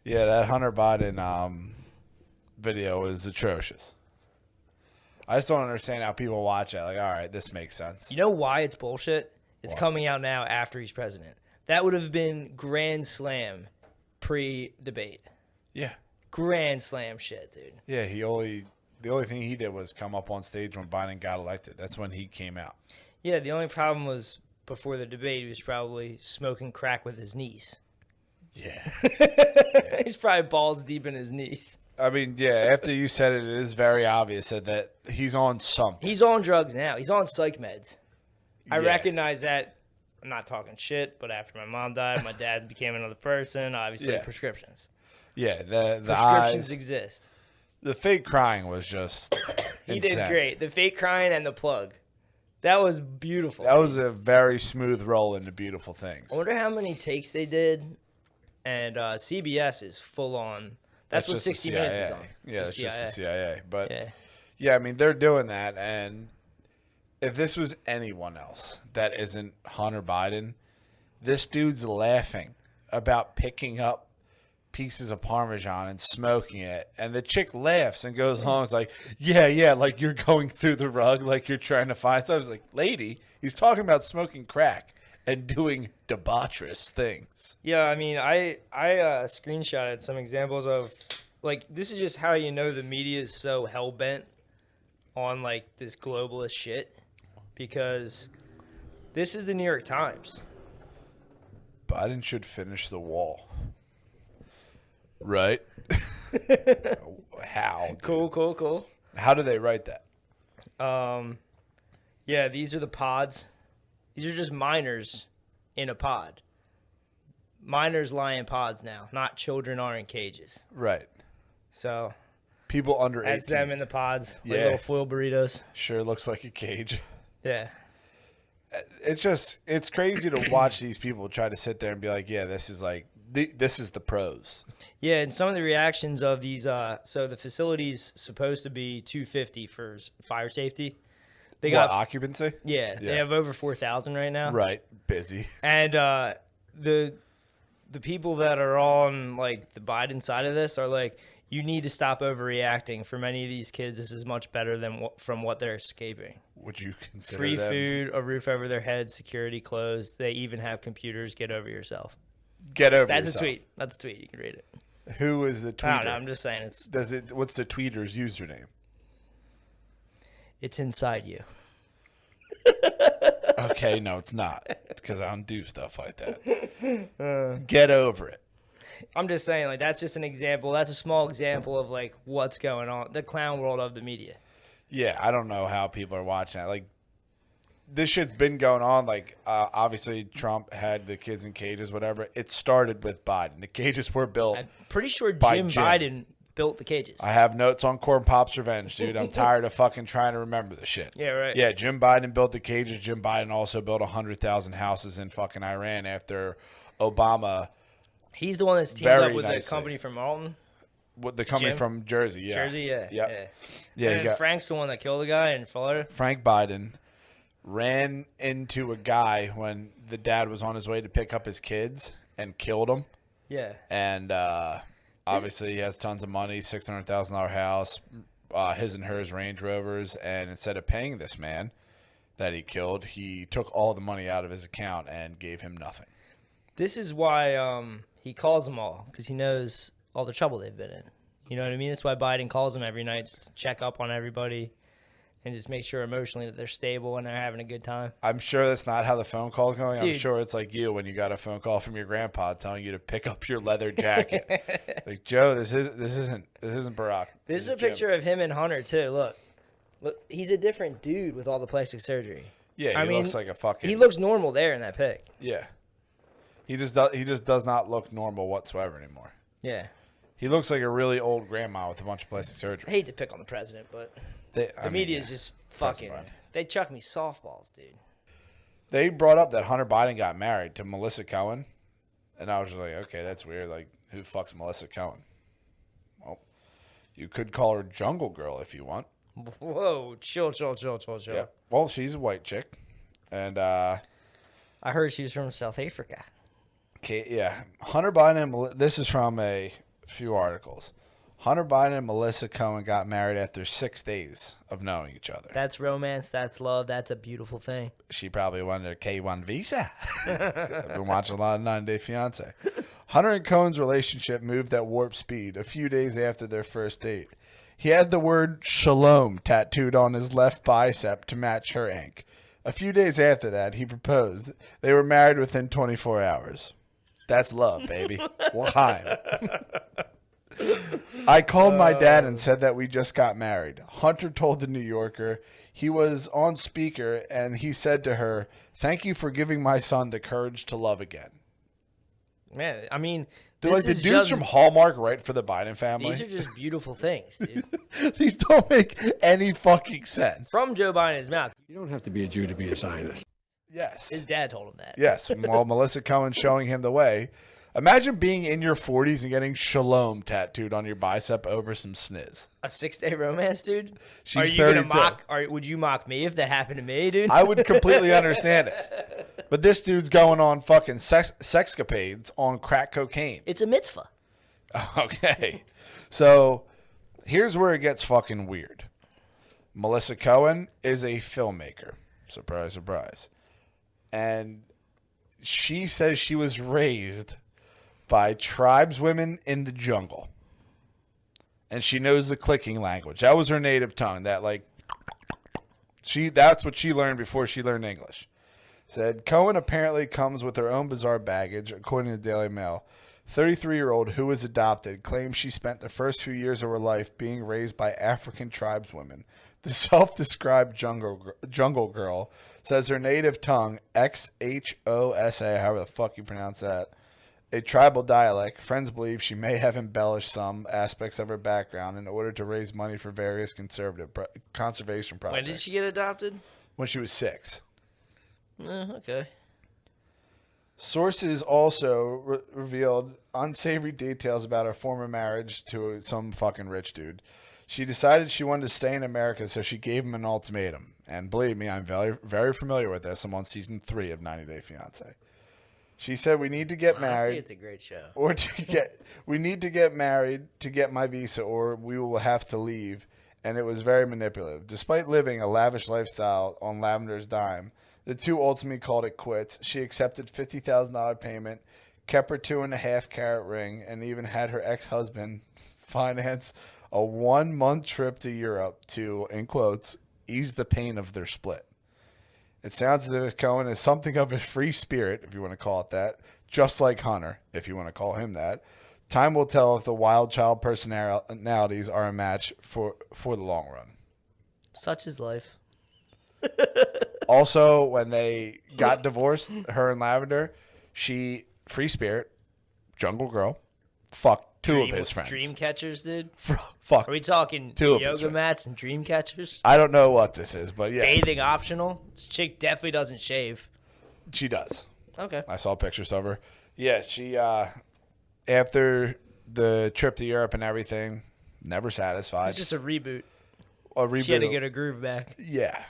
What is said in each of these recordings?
Yeah, that Hunter Biden video is atrocious. I just don't understand how people watch it. Like, all right, this makes sense. You know why it's bullshit? It's Why? coming out now after he's president. That would have been grand slam pre-debate. Yeah. Grand slam shit, dude. Yeah, the only thing he did was come up on stage when Biden got elected. That's when he came out. Yeah, the only problem was before the debate, he was probably smoking crack with his niece. Yeah. He's probably balls deep in his niece. I mean, yeah, after you said it, it is very obvious that he's on something. He's on drugs now. He's on psych meds. I Yeah. recognize that. I'm not talking shit, but after my mom died, my dad became another person. Obviously, Yeah. prescriptions. Yeah, the Prescriptions eyes. exist. The fake crying was just He insane. did great. The fake crying and the plug. That was beautiful. That was a very smooth roll into beautiful things. I wonder how many takes they did. And CBS is full on. That's what just the 60 Minutes is CIA. on. Yeah, it's just the CIA. But Yeah. yeah, I mean, they're doing that. And if this was anyone else that isn't Hunter Biden, this dude's laughing about picking up pieces of Parmesan and smoking it. And the chick laughs and goes along. It's like, yeah, like you're going through the rug, like you're trying to find. So I was like, lady, he's talking about smoking crack and doing debaucherous things. Yeah, I mean, I screenshotted some examples of, like, this is just how you know the media is so hell-bent on, like, this globalist shit. Because this is the New York Times. Biden should finish the wall. Right? How? Dude? Cool. How do they write that? Yeah, these are the pods. These are just minors in a pod. Minors lie in pods now, not children are in cages. Right. So People under 18. that's them in the pods, like Yeah. little foil burritos. Sure looks like a cage. Yeah. It's crazy to watch these people try to sit there and be like, yeah, this is the pros. Yeah, and some of the reactions of these, so the facility's supposed to be 250 for fire safety. They got occupancy? yeah, they have over 4,000 right now. Right. Busy. And the people that are on like the Biden side of this are like, you need to stop overreacting. For many of these kids, this is much better than from what they're escaping. Would you consider Free them? food, a roof over their head, security closed. They even have computers. Get over yourself. Get over That's yourself. a tweet. That's a tweet. You can read it. Who is the tweeter? I don't know. I'm just saying What's the tweeter's username? it's inside you. Okay, no, it's not. Because I don't do stuff like that. Get over it. I'm just saying, like, that's just an example. That's a small example of, like, what's going on. The clown world of the media. Yeah, I don't know how people are watching that. Like, this shit's been going on. Like, obviously, Trump had the kids in cages, whatever. It started with Biden. The cages were built. I'm pretty sure By Jim Jim. Biden built the cages. I have notes on Corn Pop's revenge, dude. I'm tired of fucking trying to remember the shit. Yeah, right. Yeah, Jim Biden built the cages. Jim Biden also built 100,000 houses in fucking Iran after Obama. He's the one that's teamed Very up with nicely. the company from Alton. The company Jim? from Jersey, yeah. Jersey, yeah. Yep. Yeah, you and got Frank's the one that killed the guy in Florida. Frank Biden ran into a guy when the dad was on his way to pick up his kids and killed him. Yeah. And obviously, he has tons of money, $600,000 house, his and hers Range Rovers. And instead of paying this man that he killed, he took all the money out of his account and gave him nothing. This is why he calls them all, because he knows all the trouble they've been in. You know what I mean? That's why Biden calls them every night, just to check up on everybody and just make sure emotionally that they're stable and they're having a good time. I'm sure that's not how the phone call's going. I'm Dude. sure it's like you when you got a phone call from your grandpa telling you to pick up your leather jacket. Like, Joe, this isn't Barack. This is a Jim. picture of him and Hunter, too. Look, he's a different dude with all the plastic surgery. Yeah, he looks like a fucking. He looks normal there in that pic. Yeah. He just does not look normal whatsoever anymore. Yeah. He looks like a really old grandma with a bunch of plastic I surgery. hate to pick on the president, but the media is just fucking. President Biden. They chuck me softballs, dude. They brought up that Hunter Biden got married to Melissa Cohen, and I was just like, okay, that's weird. Like, who fucks Melissa Cohen? Well, you could call her Jungle Girl if you want. Whoa, chill. Yeah. Well, she's a white chick, and I heard she was from South Africa. okay, yeah, Hunter Biden. This is from a few articles. Hunter Biden and Melissa Cohen got married after 6 days of knowing each other. That's romance. That's love. That's a beautiful thing. She probably wanted a K-1 visa. I've been watching a lot of 90 Day Fiancé. Hunter and Cohen's relationship moved at warp speed a few days after their first date. He had the word shalom tattooed on his left bicep to match her ink. A few days after that, he proposed. They were married within 24 hours. That's love, baby. L'chaim. I called my dad and said that we just got married. Hunter told the New Yorker he was on speaker and he said to her, "Thank you for giving my son the courage to love again." Man, I mean, Do like the dudes from Hallmark write for the Biden family? These are just beautiful things, dude. These don't make any fucking sense. From Joe Biden's mouth. You don't have to be a Jew to be a Zionist. Yes. His dad told him that. Yes. Well, Melissa Cohen showing him the way. Imagine being in your 40s and getting shalom tattooed on your bicep over some sniz. A 6-day romance, dude? She's Are you 32. gonna mock? Would you mock me if that happened to me, dude? I would completely understand it. But this dude's going on fucking sexcapades on crack cocaine. It's a mitzvah. Okay. So here's where it gets fucking weird. Melissa Cohen is a filmmaker. Surprise, surprise. And she says she was raised by tribeswomen in the jungle. And she knows the clicking language. That was her native tongue. That's what she learned before she learned English. Said Cohen apparently comes with her own bizarre baggage, according to the Daily Mail. 33-year-old who was adopted claims she spent the first few years of her life being raised by African tribeswomen. The self-described jungle girl says her native tongue, Xhosa, however the fuck you pronounce that, a tribal dialect. Friends believe she may have embellished some aspects of her background in order to raise money for various conservation projects. When did she get adopted? When she was 6. Okay. Sources also revealed unsavory details about her former marriage to some fucking rich dude. She decided she wanted to stay in America, so she gave him an ultimatum. And believe me, I'm very, very familiar with this. I'm on season 3 of 90 Day Fiancé. She said, "We need to get married. It's a great show. We need to get married to get my visa, or we will have to leave." And it was very manipulative. Despite living a lavish lifestyle on Lavender's dime, the two ultimately called it quits. She accepted $50,000 payment, kept her 2.5-carat ring, and even had her ex-husband finance a 1-month trip to Europe to, in quotes, ease the pain of their split. It sounds as if Cohen is something of a free spirit, if you want to call it that, just like Hunter, if you want to call him that. Time will tell if the wild child personalities are a match for the long run. Such is life. Also, when they got divorced, her and Lavender, she, free spirit, jungle girl, fucked two of his friends. Dream catchers, dude? Fuck. Are we talking two of his yoga friends. mats and dream catchers? I don't know what this is, but yeah. Bathing optional? This chick definitely doesn't shave. She does. Okay. I saw pictures of her. Yeah, she, after the trip to Europe and everything, never satisfied. It's just a reboot. A reboot. She had to get her groove back. Yeah.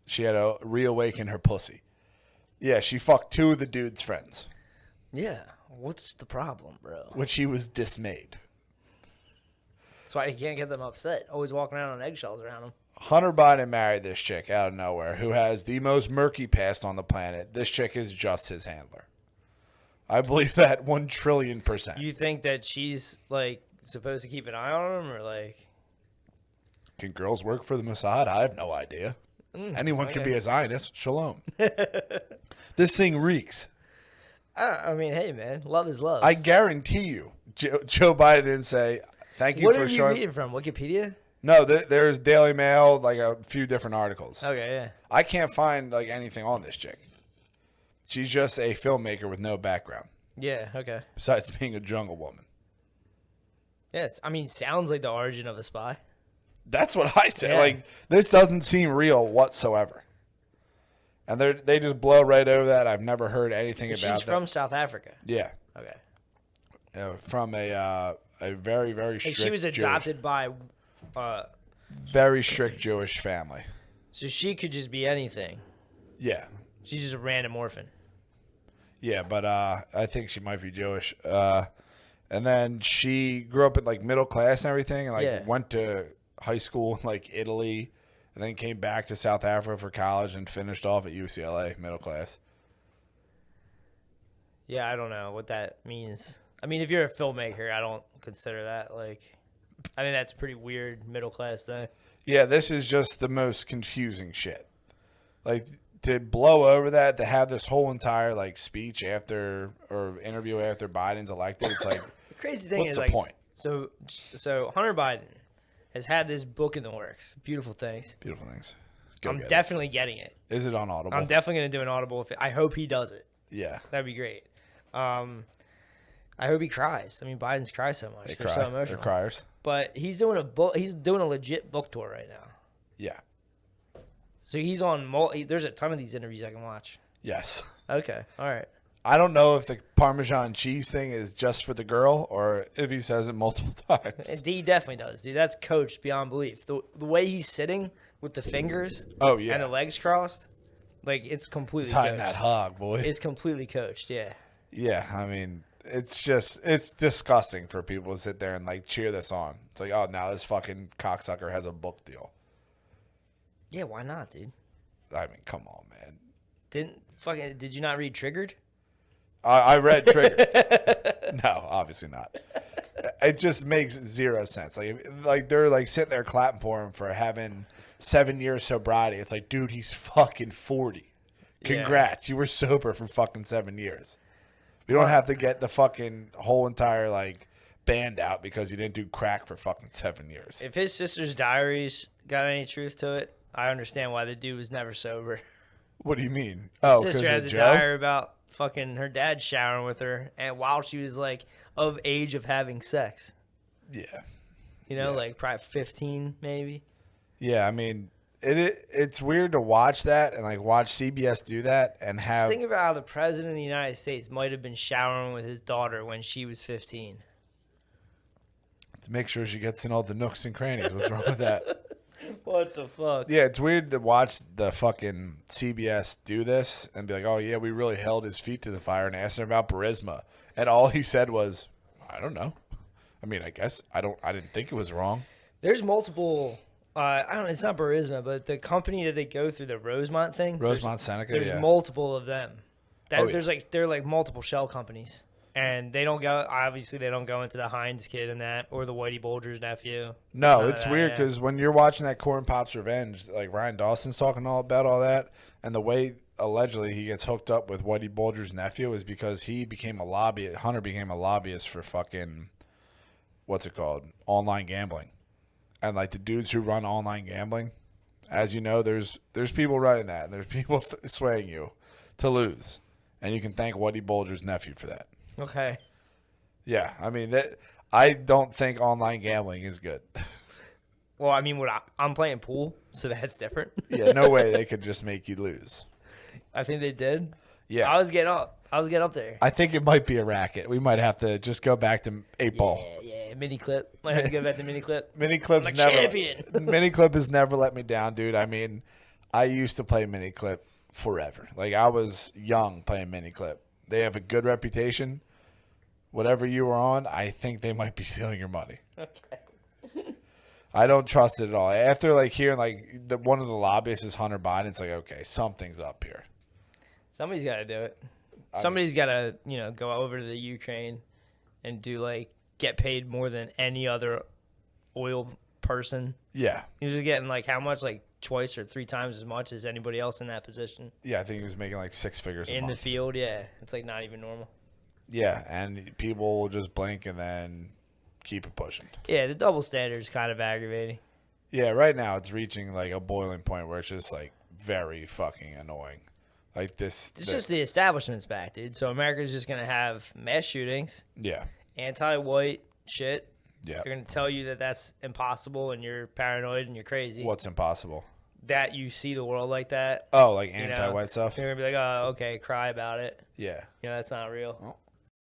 She had to reawaken her pussy. Yeah, she fucked two of the dude's friends. Yeah. What's the problem, bro? Which he was dismayed. That's why you can't get them upset. Always walking around on eggshells around them. Hunter Biden married this chick out of nowhere who has the most murky past on the planet. This chick is just his handler. I believe that 1,000,000,000,000%. You think that she's, like, supposed to keep an eye on him, or, like... Can girls work for the Mossad? I have no idea. Anyone can be a Zionist. Shalom. This thing reeks. I mean, hey, man. Love is love. I guarantee you, Joe Biden didn't say, thank you what for are you showing. reading from? Wikipedia? No, there's Daily Mail, like a few different articles. Okay, yeah. I can't find like anything on this chick. She's just a filmmaker with no background, Yeah, okay. besides being a jungle woman. Yeah, sounds like the origin of a spy. That's what I said. Yeah. Like, this doesn't seem real whatsoever. And they just blow right over that. I've never heard anything about that. She's from South Africa. Yeah. Okay. From a very, very Like strict she was adopted by... very strict Jewish family. So she could just be anything. Yeah. She's just a random orphan. Yeah, but I think she might be Jewish. And then she grew up in like middle class and everything, and like Yeah. went to high school in like Italy, and then came back to South Africa for college and finished off at UCLA, middle class. Yeah, I don't know what that means. I mean, if you're a filmmaker, I don't consider that like. I think that's a pretty weird middle class thing. Yeah, this is just the most confusing shit. Like to blow over that, to have this whole entire like speech after or interview after Biden's elected, it's like The crazy thing what's is the like, point? so Hunter Biden has had this book in the works. Beautiful Things. Beautiful things. Go I'm get definitely getting it. it. Is it on Audible? I'm definitely gonna do an Audible. I hope he does it. Yeah. That'd be great. I hope he cries. I mean, Biden's cry so much. They're so emotional. They're criers. But he's doing a book. He's doing a legit book tour right now. Yeah. So he's on. There's a ton of these interviews I can watch. Yes. Okay. All right. I don't know if the Parmesan cheese thing is just for the girl or if he says it multiple times. He definitely does, dude. That's coached beyond belief. The way he's sitting with the fingers. Oh, yeah. And the legs crossed, like it's completely. He's hiding coached. that hog, boy. It's completely coached. Yeah. Yeah, I mean, it's disgusting for people to sit there and like cheer this on. It's like, oh, now this fucking cocksucker has a book deal. Yeah. Why not, dude? I mean, come on, man. Did you not read Triggered? I read Trigger. No, obviously not. It just makes zero sense. Like they're like sitting there clapping for him for having 7 years sobriety. It's like, dude, he's fucking 40. Congrats, you were sober for fucking 7 years. You don't have to get the fucking whole entire like band out because you didn't do crack for fucking 7 years. If his sister's diaries got any truth to it, I understand why the dude was never sober. What do you mean? His sister has a diary about fucking her dad showering with her, and while she was like of age of having sex. Yeah. You know, like probably 15 maybe. Yeah, I mean, it's weird to watch that and like watch CBS do that and have. Just think about how the president of the United States might have been showering with his daughter when she was 15. To make sure she gets in all the nooks and crannies. What's wrong with that? What the fuck? Yeah, it's weird to watch the fucking CBS do this and be like, oh, yeah, we really held his feet to the fire and asked him about Burisma. And all he said was, I don't know. I mean, I guess I didn't think it was wrong. There's multiple. It's not Burisma, but the company that they go through, the Rosemont thing. Rosemont Seneca, There's multiple of them. Oh, yeah. They're like multiple shell companies. And they don't go into the Heinz kid and that, or the Whitey Bulger's nephew. No, it's weird because when you're watching that Corn Pops Revenge, like Ryan Dawson's talking all about all that, and the way allegedly he gets hooked up with Whitey Bulger's nephew is because he became a lobbyist. Hunter became a lobbyist for fucking, what's it called? Online gambling. And like the dudes who run online gambling, as you know, there's people running that, and there's people swaying you to lose. And you can thank Whitey Bulger's nephew for that. Okay. Yeah, I mean I don't think online gambling is good. Well, I mean, I'm playing pool, so that's different. Yeah, no way they could just make you lose. I think they did. Yeah, I was getting up there. I think it might be a racket. We might have to just go back to 8-ball. Yeah, mini clip. Might have to go back to mini clip. Mini clips I'm a never. champion. Mini clip has never let me down, dude. I mean, I used to play mini clip forever. Like I was young playing mini clip. They have a good reputation. Whatever you were on, I think they might be stealing your money. Okay. I don't trust it at all. After like hearing like one of the lobbyists is Hunter Biden, it's like, okay, something's up here. Somebody's got to do it. Somebody's got to, go over to the Ukraine and do like get paid more than any other oil person. Yeah. He was getting like how much, like twice or three times as much as anybody else in that position. Yeah, I think he was making like 6 figures a in month. The field. Yeah, it's like not even normal. Yeah, and people will just blink and then keep it pushing. Yeah, the double standard is kind of aggravating. Yeah, right now it's reaching like a boiling point where it's just like very fucking annoying. Like this. It's just the establishment's back, dude. So America's just going to have mass shootings. Yeah. Anti-white shit. Yeah. They're going to tell you that that's impossible and you're paranoid and you're crazy. What's impossible? That you see the world like that. Oh, like anti-white stuff? They're going to be like, oh, okay, cry about it. Yeah. That's not real. Well,